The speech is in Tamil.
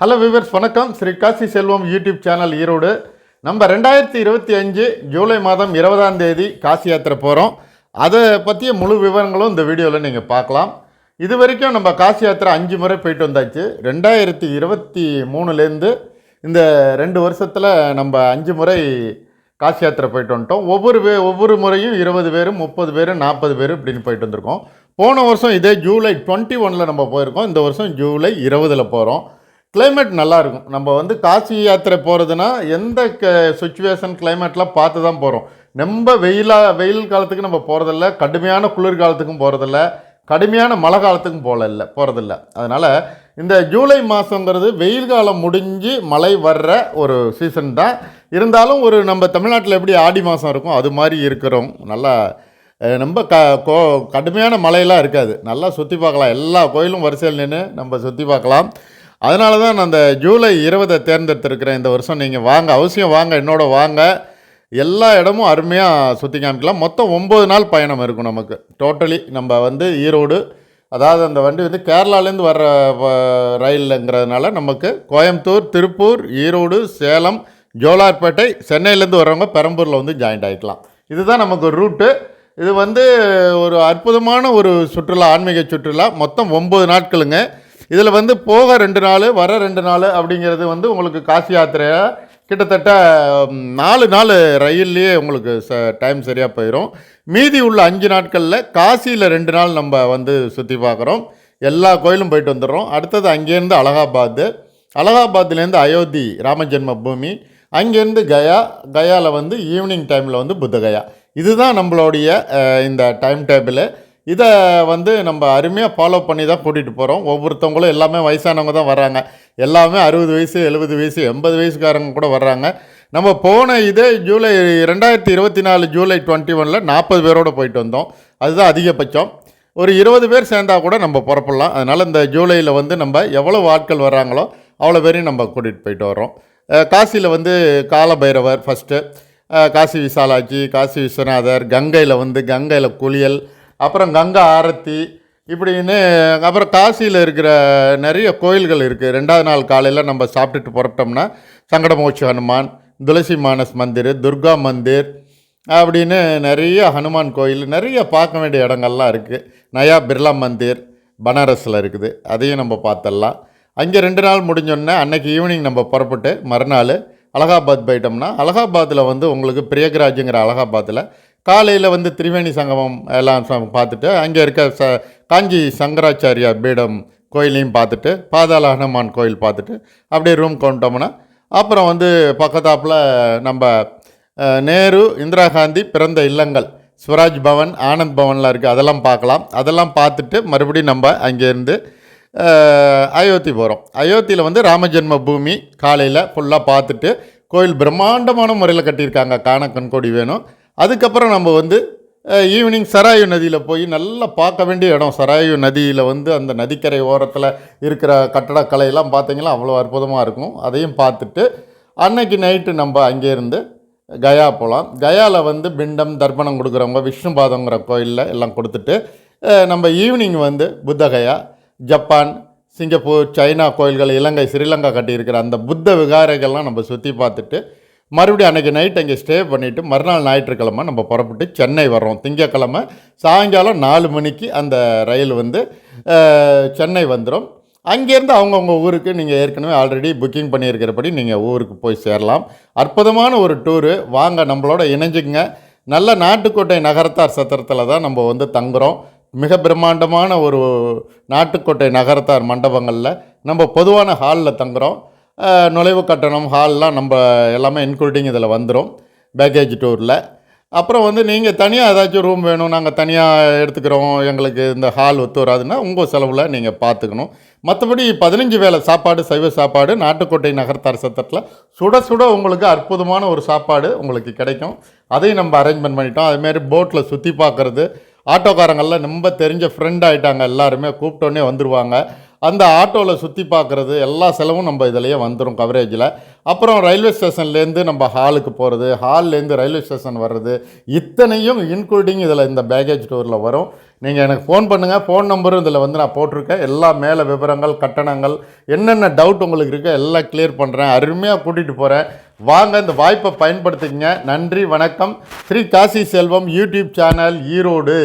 ஹலோ வியூவர்ஸ், வணக்கம். ஸ்ரீ காசி செல்வம் யூடியூப் சேனல் ஈரோடு. நம்ம 2025 ஜூலை மாதம் 20ஆம் தேதி காசி யாத்திரை போகிறோம். அதை பற்றிய முழு விவரங்களும் இந்த வீடியோவில் நீங்கள் பார்க்கலாம். இது வரைக்கும் நம்ம காசி யாத்திரை 5 முறை போயிட்டு வந்தாச்சு. 2023லேருந்து இந்த 2 வருஷத்தில் நம்ம 5 முறை காசி யாத்திரை போயிட்டு வந்துட்டோம். ஒவ்வொரு முறையும் 20 பேர், 30 பேர், 40 பேர் இப்படின்னு போயிட்டு வந்திருக்கோம். போன வருஷம் இதே ஜூலை 21 நம்ம போயிருக்கோம். இந்த வருஷம் ஜூலை 20 போகிறோம். கிளைமேட் நல்லாயிருக்கும். நம்ம காசி யாத்திரை போகிறதுனா எந்த சுச்சுவேஷன் கிளைமேட்லாம் பார்த்து தான் போகிறோம். ரொம்ப வெயில் காலத்துக்கு நம்ம போகிறதில்ல, கடுமையான குளிர் காலத்துக்கும் போகிறதில்ல, கடுமையான மழை காலத்துக்கும் போகிறதில்ல. அதனால் இந்த ஜூலை மாதங்கிறது வெயில் காலம் முடிஞ்சு மழை வர்ற ஒரு சீசன் தான். இருந்தாலும் நம்ம தமிழ்நாட்டில் எப்படி ஆடி மாதம் இருக்கும் அது மாதிரி இருக்கிறோம். நல்லா ரொம்ப கடுமையான மழையெல்லாம் இருக்காது. நல்லா சுற்றி பார்க்கலாம். எல்லா கோயிலும் வரிசையில் நின்று நம்ம சுற்றி பார்க்கலாம். அதனால தான் நான் அந்த ஜூலை 20 தேர்ந்தெடுத்திருக்கிறேன். இந்த வருஷம் நீங்கள் வாங்க, அவசியம் வாங்க, என்னோட வாங்க. எல்லா இடமும் அருமையாக சுற்றி காமிக்கலாம். மொத்தம் 9 நாள் பயணம் இருக்கும் நமக்கு டோட்டலி. நம்ம ஈரோடு, அதாவது அந்த வண்டி கேரளாலேருந்து வர்ற ரயிலுங்கிறதுனால நமக்கு கோயம்புத்தூர், திருப்பூர், ஈரோடு, சேலம், ஜோலார்பேட்டை, சென்னையிலேருந்து வர்றவங்க பெரம்பூரில் ஜாயின்ட் ஆகிக்கலாம். இதுதான் நமக்கு ரூட்டு. இது ஒரு அற்புதமான ஒரு சுற்றுலா, ஆன்மீக சுற்றுலா. மொத்தம் 9 நாட்களுங்க. இதில் போக 2 நாள், வர 2 நாள் அப்படிங்கிறது உங்களுக்கு காசி யாத்திரையை கிட்டத்தட்ட 4 நாள் ரயில்லையே உங்களுக்கு டைம் சரியாக போயிடும். மீதி உள்ள 5 நாட்களில் காசியில் 2 நாள் நம்ம சுற்றி பார்க்குறோம். எல்லா கோயிலும் போயிட்டு வந்துடுறோம். அடுத்தது அங்கேருந்து அலகாபாத்லேருந்து அயோத்தி ராம ஜென்ம பூமி, அங்கேருந்து கயாவில் ஈவினிங் டைமில் புத்தகயா. இதுதான் நம்மளுடைய இந்த டைம் டேபிள். இதை நம்ம அருமையாக ஃபாலோ பண்ணி தான் கூட்டிகிட்டு போகிறோம். ஒவ்வொருத்தவங்களும் எல்லாமே வயசானவங்க தான் வர்றாங்க. எல்லாமே 60 வயசு, 70 வயசு, 80 வயசுக்காரங்க கூட வர்றாங்க. நம்ம போன இதே 2024 ஜூலை 21 40 பேரோடு போயிட்டு வந்தோம். அதுதான் அதிகபட்சம். ஒரு 20 பேர் சேர்ந்தால் கூட நம்ம புறப்படலாம். அதனால் இந்த ஜூலையில் நம்ம எவ்வளோ ஆட்கள் வர்றாங்களோ அவ்வளோ பேரையும் நம்ம கூட்டிகிட்டு போயிட்டு வரோம். காசியில் காலபைரவர் ஃபஸ்ட்டு, காசி விசாலாட்சி, காசி விஸ்வநாதர், கங்கையில் குளியல், அப்புறம் கங்கா ஆரத்தி இப்படின்னு. அப்புறம் காசியில் இருக்கிற நிறைய கோயில்கள் இருக்குது. 2ஆவது நாள் காலையில் நம்ம சாப்பிட்டுட்டு புறப்பட்டோம்னா சங்கடமோட்சி ஹனுமான், துளசி மானஸ் மந்திர், துர்கா மந்திர் அப்படின்னு நிறைய ஹனுமான் கோயில், நிறைய பார்க்க வேண்டிய இடங்கள்லாம் இருக்குது. நயா பிர்லா மந்திர் பனாரஸில் இருக்குது. அதையும் நம்ம பார்த்துடலாம். அங்கே 2 நாள் முடிஞ்சோடனே அன்றைக்கி ஈவினிங் நம்ம புறப்பட்டு மறுநாள் அலகாபாத் போயிட்டோம்னா, அலகாபாத்தில் உங்களுக்கு பிரியகராஜுங்கிற அலகாபாத்தில் காலையில் திரிவேணி சங்கமம் எல்லாம் பார்த்துட்டு, அங்கே இருக்க காஞ்சி சங்கராச்சாரியா பீடம் கோயிலையும் பார்த்துட்டு, பாதாள ஹனுமான் கோயில் பார்த்துட்டு அப்படியே ரூம் கொண்டோம்னா, அப்புறம் பக்கத்தாப்பில் நம்ம நேரு, இந்திரா காந்தி பிறந்த இல்லங்கள், ஸ்வராஜ் பவன், ஆனந்த் பவன்லாம் இருக்குது. அதெல்லாம் பார்க்கலாம். அதெல்லாம் பார்த்துட்டு மறுபடியும் நம்ம அங்கேருந்து அயோத்தி போகிறோம். அயோத்தியில் ராமஜென்ம பூமி காலையில் ஃபுல்லாக பார்த்துட்டு, கோயில் பிரம்மாண்டமான முறையில் கட்டியிருக்காங்க, காண கண்கோடி வேணும். அதுக்கப்புறம் நம்ம ஈவினிங் சராயு நதியில் போய் நல்லா பார்க்க வேண்டிய இடம். சராயு நதியில் அந்த நதிக்கரை ஓரத்தில் இருக்கிற கட்டடக்கலையெல்லாம் பார்த்திங்கன்னா அவ்வளோ அற்புதமாக இருக்கும். அதையும் பார்த்துட்டு அன்னைக்கு நைட்டு நம்ம அங்கேருந்து கயா போகலாம். கயாவில் பிண்டம் தர்ப்பணம் கொடுக்குறவங்க விஷ்ணுபாதங்கிற கோயிலில் எல்லாம் கொடுத்துட்டு நம்ம evening Bodh Gaya, Japan, Singapore, China கோயில்கள், இலங்கை, ஸ்ரீலங்கா கட்டியிருக்கிற அந்த புத்த விகாரைகள்லாம் நம்ம சுற்றி பார்த்துட்டு மறுபடியும் அன்றைக்கி நைட் அங்கே ஸ்டே பண்ணிவிட்டு மறுநாள் ஞாயிற்றுக்கிழமை நம்ம புறப்பட்டு சென்னை வர்றோம். திங்கக்கிழமை சாயங்காலம் 4 மணிக்கு அந்த ரயில் சென்னை வந்துடும். அங்கேருந்து அவங்கவுங்க ஊருக்கு நீங்கள் ஏற்கனவே ஆல்ரெடி புக்கிங் பண்ணியிருக்கிறபடி நீங்கள் ஊருக்கு போய் சேரலாம். அற்புதமான ஒரு டூரு. வாங்க, நம்மளோட இணைஞ்சுங்க. நல்ல நாட்டுக்கோட்டை நகரத்தார் சத்திரத்தில் தான் நம்ம தங்குறோம். மிக பிரம்மாண்டமான ஒரு நாட்டுக்கோட்டை நகரத்தார் மண்டபங்களில் நம்ம பொதுவான ஹாலில் தங்குறோம். நுழைவு கட்டணம், ஹால்லாம் நம்ம எல்லாமே இன்க்ளூடிங் இதில் வந்துடும் பேக்கேஜ் டூரில். அப்புறம் நீங்கள் தனியாக ஏதாச்சும் ரூம் வேணும், நாங்கள் தனியாக எடுத்துக்கிறோம், எங்களுக்கு இந்த ஹால் ஒத்து வராதுன்னா உங்கள் செலவில் நீங்கள் பார்த்துக்கணும். மற்றபடி 15 வேளை சாப்பாடு, சைவ சாப்பாடு நாட்டுக்கோட்டை நகரத்தார் சத்திரத்தில் சுட சுட உங்களுக்கு அற்புதமான ஒரு சாப்பாடு உங்களுக்கு கிடைக்கும். அதையும் நம்ம அரேஞ்ச்மெண்ட் பண்ணிட்டோம். அதுமாரி போட்டில் சுற்றி பார்க்குறது, ஆட்டோக்காரங்களில் ரொம்ப தெரிஞ்ச ஃப்ரெண்ட் ஆகிட்டாங்க. எல்லாருமே கூப்பிட்டோன்னே வந்துடுவாங்க. அந்த ஆட்டோவில் சுற்றி பார்க்குறது எல்லா செலவும் நம்ம இதிலேயே வந்துடும் கவரேஜில். அப்புறம் ரயில்வே ஸ்டேஷன்லேருந்து நம்ம ஹாலுக்கு போகிறது, ஹால்லேருந்து ரயில்வே ஸ்டேஷன் வர்றது, இத்தனையும் இன்க்ளூடிங் இதில் இந்த பேக்கேஜ் டூரில் வரும். நீங்கள் எனக்கு ஃபோன் பண்ணுங்கள், ஃபோன் நம்பரும் இதில் வந்து நான் போட்டிருக்கேன். எல்லா மேலே விவரங்கள், கட்டணங்கள், என்னென்ன டவுட் உங்களுக்கு இருக்கோ எல்லாம் கிளியர் பண்ணுறேன். அருமையாக கூட்டிகிட்டு போகிறேன். வாங்க, இந்த வாய்ப்பை பயன்படுத்திக்கங்க. நன்றி, வணக்கம். ஸ்ரீ காசி செல்வம் யூடியூப் சேனல், ஈரோடு.